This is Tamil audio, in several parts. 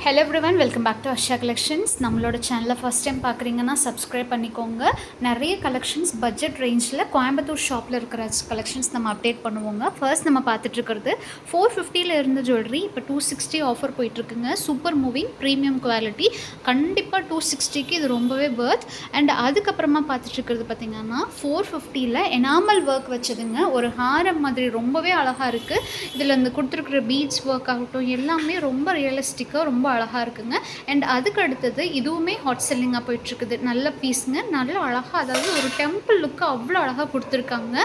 Hello everyone, welcome back to Arsha collections. நம்மளோட சேனலை ஃபஸ்ட் டைம் பார்க்குறீங்கன்னா சப்ஸ்கிரைப் பண்ணிக்கோங்க. நிறைய கலெக்ஷன்ஸ் பட்ஜெட் ரேஞ்சில் கோயம்புத்தூர் ஷாப்பில் இருக்கிற கலெக்ஷன்ஸ் நம்ம அப்டேட் பண்ணுவோங்க. ஃபர்ஸ்ட் நம்ம பார்த்துட்ருக்கிறது 450 இருந்த ஜுவல்லரி இப்போ 260 ஆஃபர் போயிட்டுருக்குங்க. Super moving premium quality. கண்டிப்பாக 260க்கு இது ரொம்பவே பர்த். அண்ட் அதுக்கப்புறமா பார்த்துட்ருக்கிறது பார்த்திங்கன்னா 450 எனாமல் ஒர்க் வச்சதுங்க. ஒரு ஹாரம் மாதிரி ரொம்பவே அழகாக இருக்குது. இதில் இந்த கொடுத்துருக்குற பீட்ஸ் ஒர்க் ஆகட்டும் எல்லாமே ரொம்ப ரியலிஸ்டிக்காக ரொம்ப அழகாக இருக்குங்க. அண்ட் அதுக்கு அடுத்தது இதுவுமே ஹாட் செல்லிங்காக போயிட்டுருக்குது. நல்ல பீஸுங்க, நல்ல அழகாக, அதாவது ஒரு டெம்பிள் லுக்கு அவ்வளோ அழகாக கொடுத்துருக்காங்க.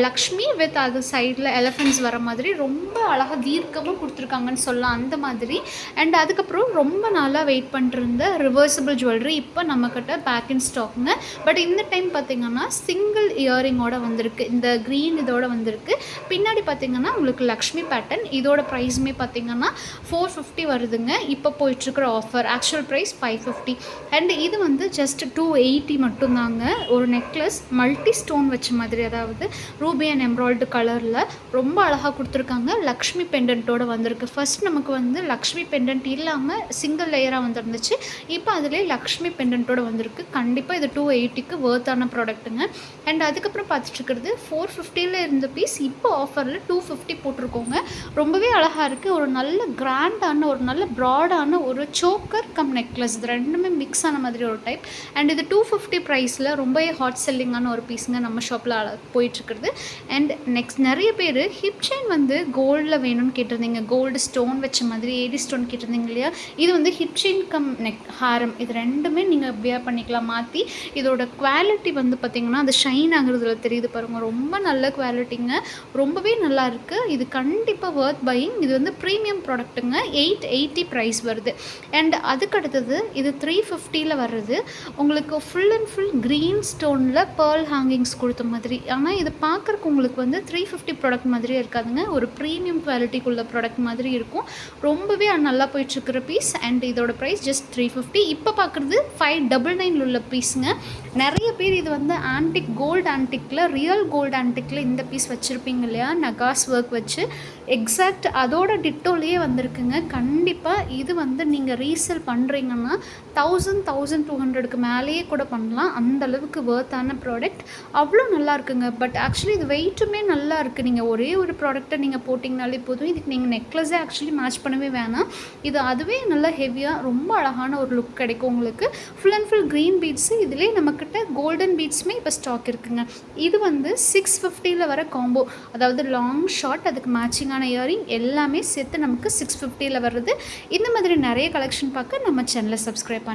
லக்ஷ்மி வித் அது சைடில் எலிஃபென்ட்ஸ் வர மாதிரி ரொம்ப அழகாக தீர்க்கமாக கொடுத்துருக்காங்கன்னு சொல்லலாம், அந்த மாதிரி. அண்ட் அதுக்கப்புறம் ரொம்ப நாளாக வெயிட் பண்ணிருந்த ரிவர்சிபிள் ஜுவல்லரி இப்போ நம்மக்கிட்ட பேக் இன் ஸ்டாக்குங்க. பட் இந்த டைம் பார்த்திங்கன்னா சிங்கிள் இயரிங்கோட வந்திருக்கு. இந்த க்ரீன் இதோட வந்திருக்கு. பின்னாடி பார்த்திங்கன்னா உங்களுக்கு லக்ஷ்மி பேட்டர்ன். இதோட ப்ரைஸுமே பார்த்திங்கன்னா 450 வருதுங்க. இப்போ போயிட்டுருக்கிற ஆஃபர் ஆக்சுவல் ப்ரைஸ் 550. அண்ட் இது வந்து ஜஸ்ட் 280 மட்டும்தாங்க. ஒரு நெக்லஸ் மல்டி ஸ்டோன் வச்ச மாதிரி, அதாவது ரூபி அண்ட் எம்ப்ராய்டு கலரில் ரொம்ப அழகாக கொடுத்துருக்காங்க. லக்ஷ்மி பெண்டன்ட்டோடு வந்திருக்கு. ஃபர்ஸ்ட் நமக்கு வந்து லக்ஷ்மி பெண்டன்ட் இல்லாமல் சிங்கிள் லேயராக வந்துருந்துச்சு. இப்போ அதிலே லக்ஷ்மி பெண்டன்ட்டோடு வந்திருக்கு. கண்டிப்பாக இது 280க்கு வர்த்தான ப்ராடக்ட்டுங்க. அண்ட் அதுக்கப்புறம் பார்த்துட்ருக்கிறது 450 இருந்த பீஸ் இப்போ ஆஃபரில் 250 போட்டிருக்கோங்க. ரொம்பவே அழகாக இருக்குது. ஒரு நல்ல கிராண்டான, ஒரு நல்ல ப்ராடான ஒரு சோக்கர் கம் நெக்லஸ். இது ரெண்டுமே மிக்ஸ் ஆன மாதிரி ஒரு டைப். அண்ட் இது 250 ப்ரைஸில் ரொம்பவே ஹாட் செல்லிங்கான ஒரு பீஸுங்க நம்ம ஷாப்பில் போயிட்டுருக்குறது. அண்ட் நெக்ஸ்ட் நிறைய பேர் ஹிப் செயின் வந்து கோல்டில் வேணும்னு கேட்டிருந்தீங்க. கோல்டு ஸ்டோன் வச்ச மாதிரி ஏடி ஸ்டோன் கேட்டிருந்தீங்க இல்லையா? இது வந்து ஹிப் செயின் கம் ஹாரம். இது ரெண்டுமே நீங்கள் வியர் பண்ணிக்கலாம் மாற்றி. இதோட குவாலிட்டி வந்து பார்த்திங்கன்னா அது ஷைன் ஆகுறதுல தெரியுது பாருங்கள். ரொம்ப நல்ல குவாலிட்டிங்க, ரொம்பவே நல்லா இருக்குது. இது கண்டிப்பாக வர்த் பையிங். இது வந்து ப்ரீமியம் ப்ராடக்ட்டுங்க. 880 ப்ரைஸ் வருது. அண்ட் அதுக்கு அடுத்தது இது 350 வருது. உங்களுக்கு ஃபுல் அண்ட் ஃபுல் க்ரீன் ஸ்டோனில் பேர்ல் ஹேங்கிங்ஸ் கொடுத்த மாதிரி. ஆனால் இது பார்க்குறக்கு உங்களுக்கு வந்து 350 ப்ராடக்ட் மாதிரியே இருக்காதுங்க. ஒரு ப்ரீமியம் குவாலிட்டிக்குள்ள ப்ராடக்ட் மாதிரி இருக்கும். ரொம்பவே நல்லா போயிட்டுருக்கிற பீஸ். அண்ட் இதோட ப்ரைஸ் ஜஸ்ட் 350. இப்போ பார்க்குறது 599 உள்ள பீஸுங்க. நிறைய பேர் இது வந்து ஆன்டிக் கோல்டு ஆன்டிக்கில், ரியல் கோல்டு ஆன்டிக்கில் இந்த பீஸ் வச்சுருப்பீங்க இல்லையா, நகாஸ் ஒர்க் வச்சு. எக்ஸாக்ட் அதோட டிட்டோலேயே வந்திருக்குங்க. கண்டிப்பாக இது வந்து நீங்கள் ரீசேல் பண்ணுறீங்கன்னா 1200க்கு மேலேயே கூட பண்ணலாம். அந்தளவுக்கு வர்த்தான ப்ராடக்ட். அவ்வளோ நல்லா இருக்குங்க. பட் ஆக்சுவலி இது வெயிட்டுமே நல்லா இருக்குது. நீங்கள் ஒரே ஒரு ப்ராடக்ட்டை நீங்கள் போட்டிங்கனாலே போதும். இதுக்கு நீங்கள் நெக்லஸே ஆக்சுவலி மேட்ச் பண்ணவே வேணாம். இது அதுவே நல்லா ஹெவியாக ரொம்ப அழகான ஒரு லுக் கிடைக்கும் உங்களுக்கு. Full and full green beads. இதிலே நம்மக்கிட்ட கோல்டன் பீட்ஸுமே இப்போ ஸ்டாக் இருக்குங்க. இது வந்து 650 வர காம்போ, அதாவது லாங் ஷார்ட் அதுக்கு மேட்சிங்கான இயரிங் எல்லாமே சேர்த்து நமக்கு 650 வருது. இந்த மாதிரி நிறைய கலெக்ஷன் பார்க்க நம்ம சேனலை சப்ஸ்கிரைப் பண்ணுங்கள்.